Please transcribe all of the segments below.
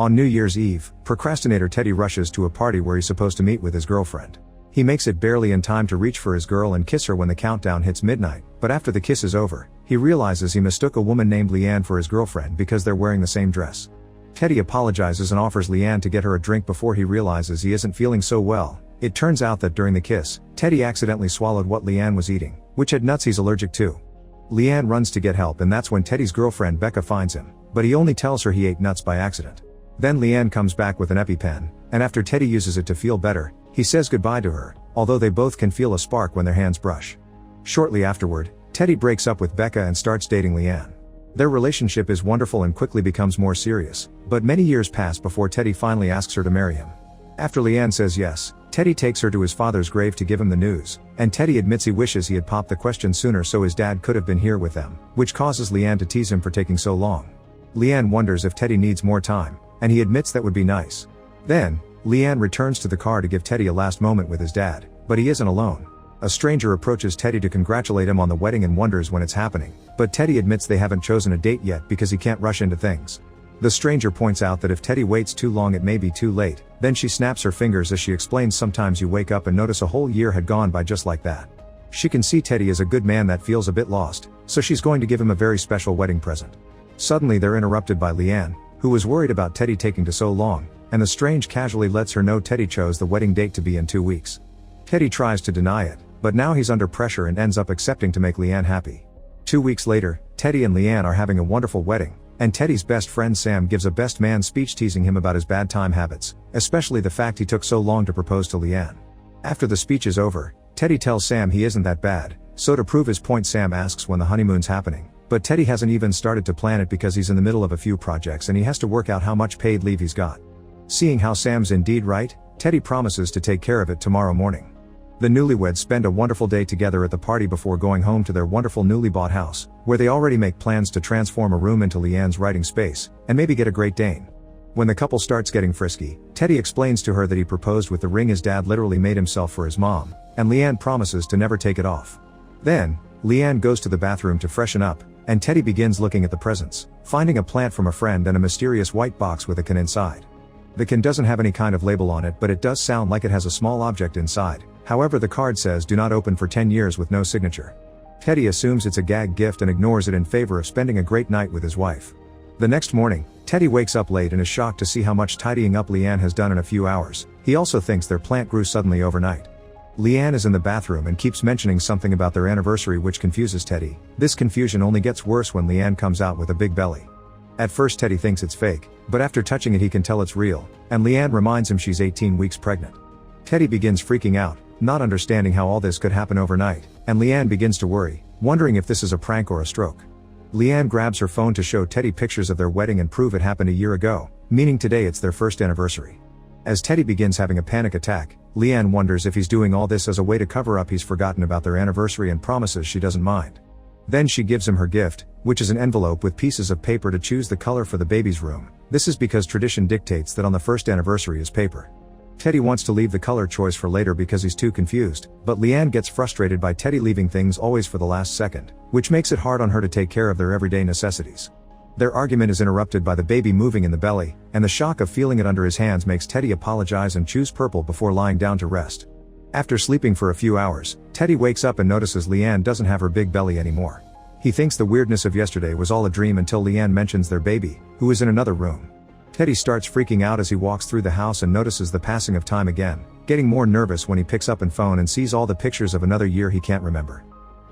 On New Year's Eve, procrastinator Teddy rushes to a party where he's supposed to meet with his girlfriend. He makes it barely in time to reach for his girl and kiss her when the countdown hits midnight, but after the kiss is over, he realizes he mistook a woman named Leanne for his girlfriend because they're wearing the same dress. Teddy apologizes and offers Leanne to get her a drink before he realizes he isn't feeling so well. It turns out that during the kiss, Teddy accidentally swallowed what Leanne was eating, which had nuts he's allergic to. Leanne runs to get help, and that's when Teddy's girlfriend Becca finds him, but he only tells her he ate nuts by accident. Then Leanne comes back with an EpiPen, and after Teddy uses it to feel better, he says goodbye to her, although they both can feel a spark when their hands brush. Shortly afterward, Teddy breaks up with Becca and starts dating Leanne. Their relationship is wonderful and quickly becomes more serious, but many years pass before Teddy finally asks her to marry him. After Leanne says yes, Teddy takes her to his father's grave to give him the news, and Teddy admits he wishes he had popped the question sooner so his dad could have been here with them, which causes Leanne to tease him for taking so long. Leanne wonders if Teddy needs more time, and he admits that would be nice. Then, Leanne returns to the car to give Teddy a last moment with his dad, but he isn't alone. A stranger approaches Teddy to congratulate him on the wedding and wonders when it's happening, but Teddy admits they haven't chosen a date yet because he can't rush into things. The stranger points out that if Teddy waits too long it may be too late, then she snaps her fingers as she explains sometimes you wake up and notice a whole year had gone by just like that. She can see Teddy is a good man that feels a bit lost, so she's going to give him a very special wedding present. Suddenly they're interrupted by Leanne, who was worried about Teddy taking to so long, and the strange casually lets her know Teddy chose the wedding date to be in 2 weeks. Teddy tries to deny it, but now he's under pressure and ends up accepting to make Leanne happy. 2 weeks later, Teddy and Leanne are having a wonderful wedding, and Teddy's best friend Sam gives a best man speech teasing him about his bad time habits, especially the fact he took so long to propose to Leanne. After the speech is over, Teddy tells Sam he isn't that bad, so to prove his point Sam asks when the honeymoon's happening, but Teddy hasn't even started to plan it because he's in the middle of a few projects and he has to work out how much paid leave he's got. Seeing how Sam's indeed right, Teddy promises to take care of it tomorrow morning. The newlyweds spend a wonderful day together at the party before going home to their wonderful newly bought house, where they already make plans to transform a room into Leanne's writing space, and maybe get a Great Dane. When the couple starts getting frisky, Teddy explains to her that he proposed with the ring his dad literally made himself for his mom, and Leanne promises to never take it off. Then, Leanne goes to the bathroom to freshen up, and Teddy begins looking at the presents, finding a plant from a friend and a mysterious white box with a can inside. The can doesn't have any kind of label on it, but it does sound like it has a small object inside. However, the card says do not open for 10 years with no signature. Teddy assumes it's a gag gift and ignores it in favor of spending a great night with his wife. The next morning, Teddy wakes up late and is shocked to see how much tidying up Leanne has done in a few hours. He also thinks their plant grew suddenly overnight. Leanne is in the bathroom and keeps mentioning something about their anniversary, which confuses Teddy. This confusion only gets worse when Leanne comes out with a big belly. At first Teddy thinks it's fake, but after touching it he can tell it's real, and Leanne reminds him she's 18 weeks pregnant. Teddy begins freaking out, not understanding how all this could happen overnight, and Leanne begins to worry, wondering if this is a prank or a stroke. Leanne grabs her phone to show Teddy pictures of their wedding and prove it happened a year ago, meaning today it's their first anniversary. As Teddy begins having a panic attack, Leanne wonders if he's doing all this as a way to cover up he's forgotten about their anniversary and promises she doesn't mind. Then she gives him her gift, which is an envelope with pieces of paper to choose the color for the baby's room. This is because tradition dictates that on the first anniversary is paper. Teddy wants to leave the color choice for later because he's too confused, but Leanne gets frustrated by Teddy leaving things always for the last second, which makes it hard on her to take care of their everyday necessities. Their argument is interrupted by the baby moving in the belly, and the shock of feeling it under his hands makes Teddy apologize and choose purple before lying down to rest. After sleeping for a few hours, Teddy wakes up and notices Leanne doesn't have her big belly anymore. He thinks the weirdness of yesterday was all a dream until Leanne mentions their baby, who is in another room. Teddy starts freaking out as he walks through the house and notices the passing of time again, getting more nervous when he picks up an phone and sees all the pictures of another year he can't remember.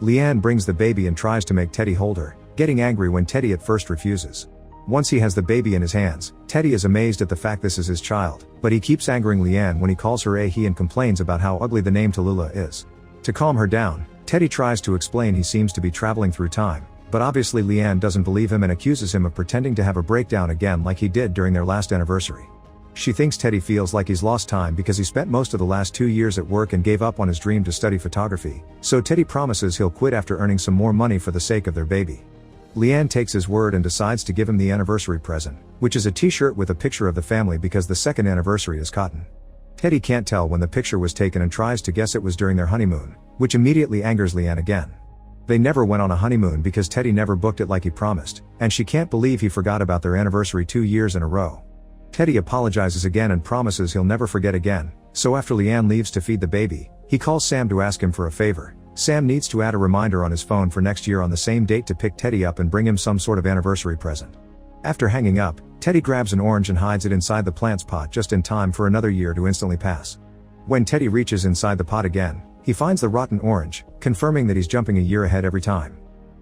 Leanne brings the baby and tries to make Teddy hold her, getting angry when Teddy at first refuses. Once he has the baby in his hands, Teddy is amazed at the fact this is his child, but he keeps angering Leanne when he calls her a he and complains about how ugly the name Tallulah is. To calm her down, Teddy tries to explain he seems to be traveling through time, but obviously Leanne doesn't believe him and accuses him of pretending to have a breakdown again like he did during their last anniversary. She thinks Teddy feels like he's lost time because he spent most of the last 2 years at work and gave up on his dream to study photography, so Teddy promises he'll quit after earning some more money for the sake of their baby. Leanne takes his word and decides to give him the anniversary present, which is a t-shirt with a picture of the family because the second anniversary is cotton. Teddy can't tell when the picture was taken and tries to guess it was during their honeymoon, which immediately angers Leanne again. They never went on a honeymoon because Teddy never booked it like he promised, and she can't believe he forgot about their anniversary 2 years in a row. Teddy apologizes again and promises he'll never forget again, so after Leanne leaves to feed the baby, he calls Sam to ask him for a favor. Sam needs to add a reminder on his phone for next year on the same date to pick Teddy up and bring him some sort of anniversary present. After hanging up, Teddy grabs an orange and hides it inside the plant's pot just in time for another year to instantly pass. When Teddy reaches inside the pot again, he finds the rotten orange, confirming that he's jumping a year ahead every time.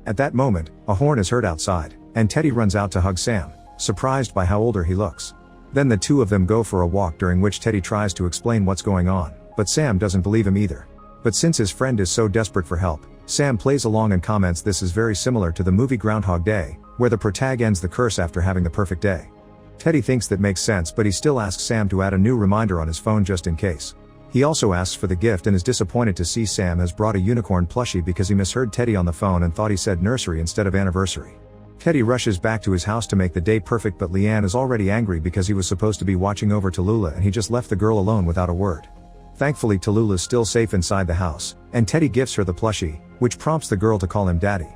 At that moment, a horn is heard outside, and Teddy runs out to hug Sam, surprised by how older he looks. Then the two of them go for a walk, during which Teddy tries to explain what's going on, but Sam doesn't believe him either. But since his friend is so desperate for help, Sam plays along and comments this is very similar to the movie Groundhog Day, where the protag ends the curse after having the perfect day. Teddy thinks that makes sense, but he still asks Sam to add a new reminder on his phone just in case. He also asks for the gift and is disappointed to see Sam has brought a unicorn plushie because he misheard Teddy on the phone and thought he said nursery instead of anniversary. Teddy rushes back to his house to make the day perfect, but Leanne is already angry because he was supposed to be watching over Tallulah and he just left the girl alone without a word. Thankfully, Tallulah's still safe inside the house, and Teddy gifts her the plushie, which prompts the girl to call him daddy.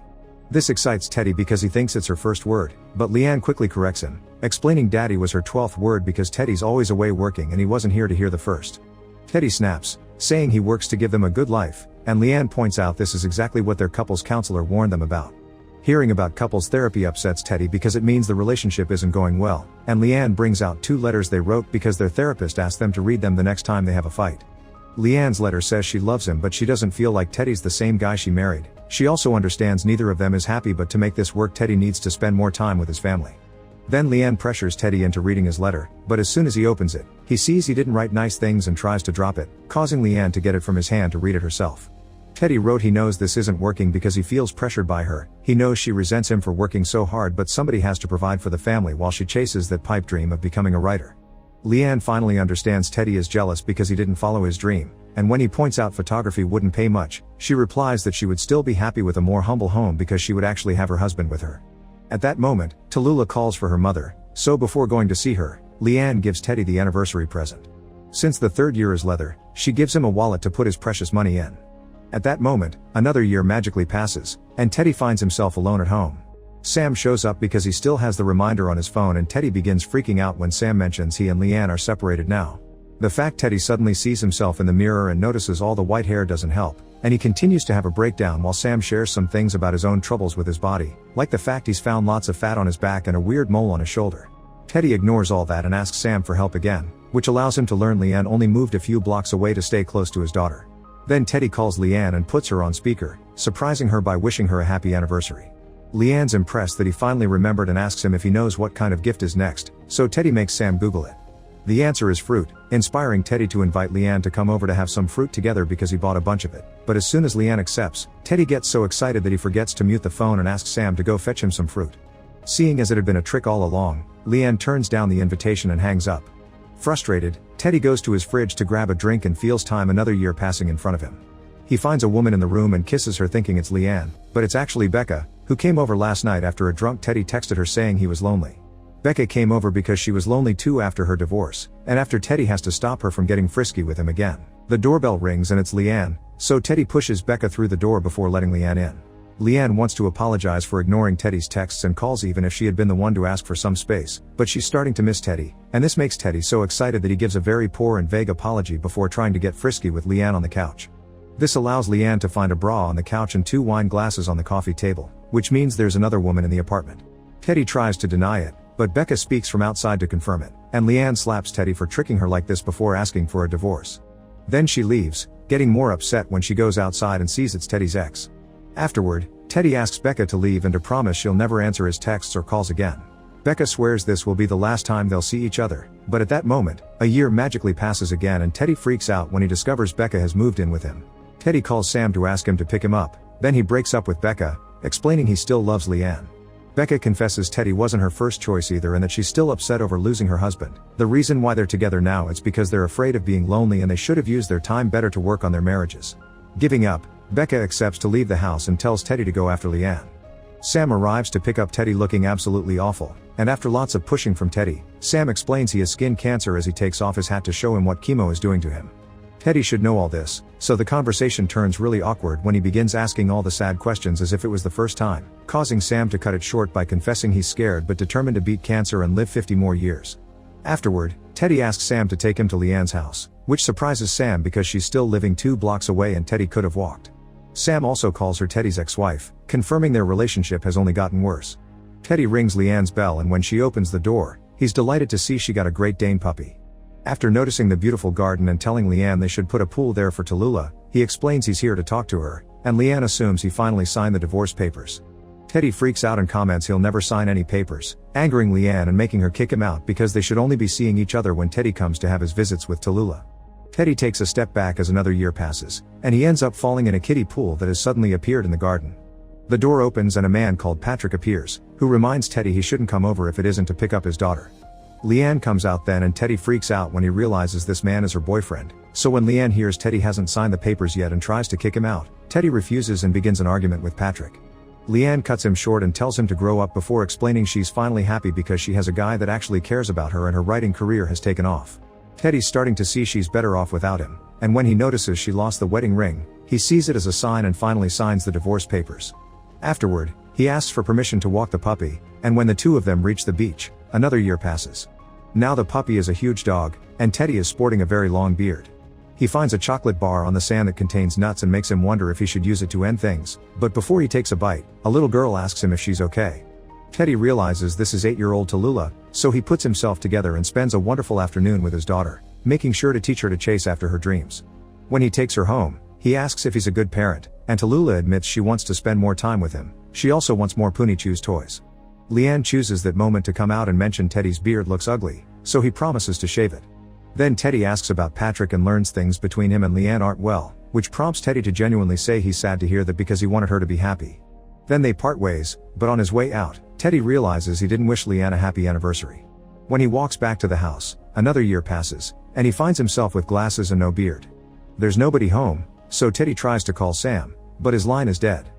This excites Teddy because he thinks it's her first word, but Leanne quickly corrects him, explaining daddy was her 12th word because Teddy's always away working and he wasn't here to hear the first. Teddy snaps, saying he works to give them a good life, and Leanne points out this is exactly what their couples counselor warned them about. Hearing about couples therapy upsets Teddy because it means the relationship isn't going well, and Leanne brings out 2 letters they wrote because their therapist asked them to read them the next time they have a fight. Leanne's letter says she loves him, but she doesn't feel like Teddy's the same guy she married. She also understands neither of them is happy, but to make this work Teddy needs to spend more time with his family. Then Leanne pressures Teddy into reading his letter, but as soon as he opens it, he sees he didn't write nice things and tries to drop it, causing Leanne to get it from his hand to read it herself. Teddy wrote he knows this isn't working because he feels pressured by her. He knows she resents him for working so hard, but somebody has to provide for the family while she chases that pipe dream of becoming a writer. Leanne finally understands Teddy is jealous because he didn't follow his dream, and when he points out photography wouldn't pay much, she replies that she would still be happy with a more humble home because she would actually have her husband with her. At that moment, Tallulah calls for her mother, so before going to see her, Leanne gives Teddy the anniversary present. Since the 3rd year is leather, she gives him a wallet to put his precious money in. At that moment, another year magically passes, and Teddy finds himself alone at home. Sam shows up because he still has the reminder on his phone, and Teddy begins freaking out when Sam mentions he and Leanne are separated now. The fact Teddy suddenly sees himself in the mirror and notices all the white hair doesn't help, and he continues to have a breakdown while Sam shares some things about his own troubles with his body, like the fact he's found lots of fat on his back and a weird mole on his shoulder. Teddy ignores all that and asks Sam for help again, which allows him to learn Leanne only moved a few blocks away to stay close to his daughter. Then Teddy calls Leanne and puts her on speaker, surprising her by wishing her a happy anniversary. Leanne's impressed that he finally remembered and asks him if he knows what kind of gift is next, so Teddy makes Sam Google it. The answer is fruit, inspiring Teddy to invite Leanne to come over to have some fruit together because he bought a bunch of it. But as soon as Leanne accepts, Teddy gets so excited that he forgets to mute the phone and asks Sam to go fetch him some fruit. Seeing as it had been a trick all along, Leanne turns down the invitation and hangs up. Frustrated, Teddy goes to his fridge to grab a drink and feels time another year passing in front of him. He finds a woman in the room and kisses her thinking it's Leanne, but it's actually Becca, who came over last night after a drunk Teddy texted her saying he was lonely. Becca came over because she was lonely too after her divorce, and after Teddy has to stop her from getting frisky with him again. The doorbell rings and it's Leanne, so Teddy pushes Becca through the door before letting Leanne in. Leanne wants to apologize for ignoring Teddy's texts and calls even if she had been the one to ask for some space, but she's starting to miss Teddy, and this makes Teddy so excited that he gives a very poor and vague apology before trying to get frisky with Leanne on the couch. This allows Leanne to find a bra on the couch and 2 wine glasses on the coffee table, which means there's another woman in the apartment. Teddy tries to deny it, but Becca speaks from outside to confirm it, and Leanne slaps Teddy for tricking her like this before asking for a divorce. Then she leaves, getting more upset when she goes outside and sees it's Teddy's ex. Afterward, Teddy asks Becca to leave and to promise she'll never answer his texts or calls again. Becca swears this will be the last time they'll see each other, but at that moment, a year magically passes again and Teddy freaks out when he discovers Becca has moved in with him. Teddy calls Sam to ask him to pick him up, then he breaks up with Becca, explaining he still loves Leanne. Becca confesses Teddy wasn't her first choice either and that she's still upset over losing her husband. The reason why they're together now is because they're afraid of being lonely and they should have used their time better to work on their marriages. Giving up, Becca accepts to leave the house and tells Teddy to go after Leanne. Sam arrives to pick up Teddy looking absolutely awful, and after lots of pushing from Teddy, Sam explains he has skin cancer as he takes off his hat to show him what chemo is doing to him. Teddy should know all this, so the conversation turns really awkward when he begins asking all the sad questions as if it was the first time, causing Sam to cut it short by confessing he's scared but determined to beat cancer and live 50 more years. Afterward, Teddy asks Sam to take him to Leanne's house, which surprises Sam because she's still living 2 blocks away and Teddy could have walked. Sam also calls her Teddy's ex-wife, confirming their relationship has only gotten worse. Teddy rings Leanne's bell and when she opens the door, he's delighted to see she got a Great Dane puppy. After noticing the beautiful garden and telling Leanne they should put a pool there for Tallulah, he explains he's here to talk to her, and Leanne assumes he finally signed the divorce papers. Teddy freaks out and comments he'll never sign any papers, angering Leanne and making her kick him out because they should only be seeing each other when Teddy comes to have his visits with Tallulah. Teddy takes a step back as another year passes, and he ends up falling in a kiddie pool that has suddenly appeared in the garden. The door opens and a man called Patrick appears, who reminds Teddy he shouldn't come over if it isn't to pick up his daughter. Leanne comes out then and Teddy freaks out when he realizes this man is her boyfriend, so when Leanne hears Teddy hasn't signed the papers yet and tries to kick him out, Teddy refuses and begins an argument with Patrick. Leanne cuts him short and tells him to grow up before explaining she's finally happy because she has a guy that actually cares about her and her writing career has taken off. Teddy's starting to see she's better off without him, and when he notices she lost the wedding ring, he sees it as a sign and finally signs the divorce papers. Afterward, he asks for permission to walk the puppy, and when the two of them reach the beach, another year passes. Now the puppy is a huge dog, and Teddy is sporting a very long beard. He finds a chocolate bar on the sand that contains nuts and makes him wonder if he should use it to end things, but before he takes a bite, a little girl asks him if she's okay. Teddy realizes this is 8-year-old Tallulah, so he puts himself together and spends a wonderful afternoon with his daughter, making sure to teach her to chase after her dreams. When he takes her home, he asks if he's a good parent, and Tallulah admits she wants to spend more time with him. She also wants more Poonie Chews toys. Leanne chooses that moment to come out and mention Teddy's beard looks ugly, so he promises to shave it. Then Teddy asks about Patrick and learns things between him and Leanne aren't well, which prompts Teddy to genuinely say he's sad to hear that because he wanted her to be happy. Then they part ways, but on his way out, Teddy realizes he didn't wish Leanne a happy anniversary. When he walks back to the house, another year passes, and he finds himself with glasses and no beard. There's nobody home, so Teddy tries to call Sam, but his line is dead.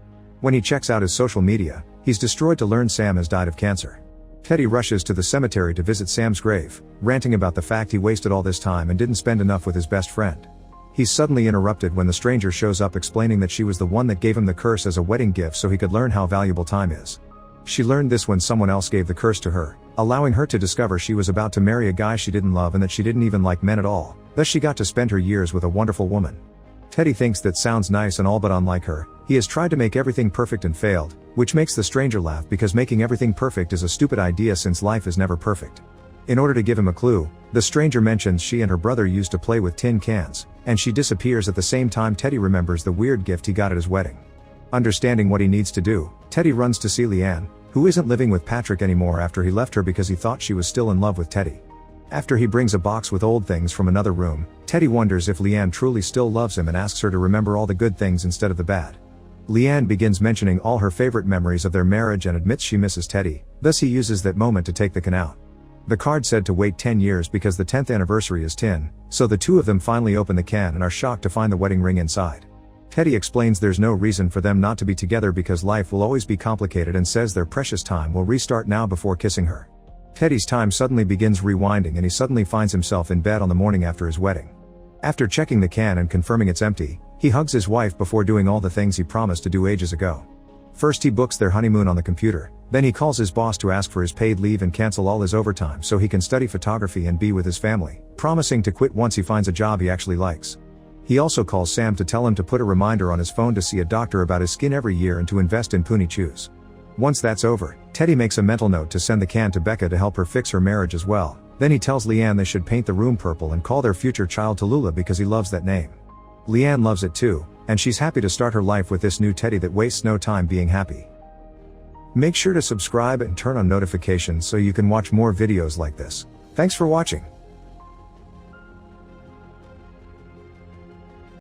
When he checks out his social media, he's destroyed to learn Sam has died of cancer. Teddy rushes to the cemetery to visit Sam's grave, ranting about the fact he wasted all this time and didn't spend enough with his best friend. He's suddenly interrupted when the stranger shows up explaining that she was the one that gave him the curse as a wedding gift so he could learn how valuable time is. She learned this when someone else gave the curse to her, allowing her to discover she was about to marry a guy she didn't love and that she didn't even like men at all, thus she got to spend her years with a wonderful woman. Teddy thinks that sounds nice and all, but unlike her, he has tried to make everything perfect and failed, which makes the stranger laugh because making everything perfect is a stupid idea since life is never perfect. In order to give him a clue, the stranger mentions she and her brother used to play with tin cans, and she disappears at the same time Teddy remembers the weird gift he got at his wedding. Understanding what he needs to do, Teddy runs to see Leanne, who isn't living with Patrick anymore after he left her because he thought she was still in love with Teddy. After he brings a box with old things from another room, Teddy wonders if Leanne truly still loves him and asks her to remember all the good things instead of the bad. Leanne begins mentioning all her favorite memories of their marriage and admits she misses Teddy, thus he uses that moment to take the can out. The card said to wait 10 years because the 10th anniversary is tin, so the two of them finally open the can and are shocked to find the wedding ring inside. Teddy explains there's no reason for them not to be together because life will always be complicated and says their precious time will restart now before kissing her. Teddy's time suddenly begins rewinding and he suddenly finds himself in bed on the morning after his wedding. After checking the can and confirming it's empty, he hugs his wife before doing all the things he promised to do ages ago. First he books their honeymoon on the computer, then he calls his boss to ask for his paid leave and cancel all his overtime so he can study photography and be with his family, promising to quit once he finds a job he actually likes. He also calls Sam to tell him to put a reminder on his phone to see a doctor about his skin every year and to invest in Poonie Chews. Once that's over, Teddy makes a mental note to send the can to Becca to help her fix her marriage as well. Then he tells Leanne they should paint the room purple and call their future child Tallulah because he loves that name. Leanne loves it too, and she's happy to start her life with this new Teddy that wastes no time being happy. Make sure to subscribe and turn on notifications so you can watch more videos like this. Thanks for watching.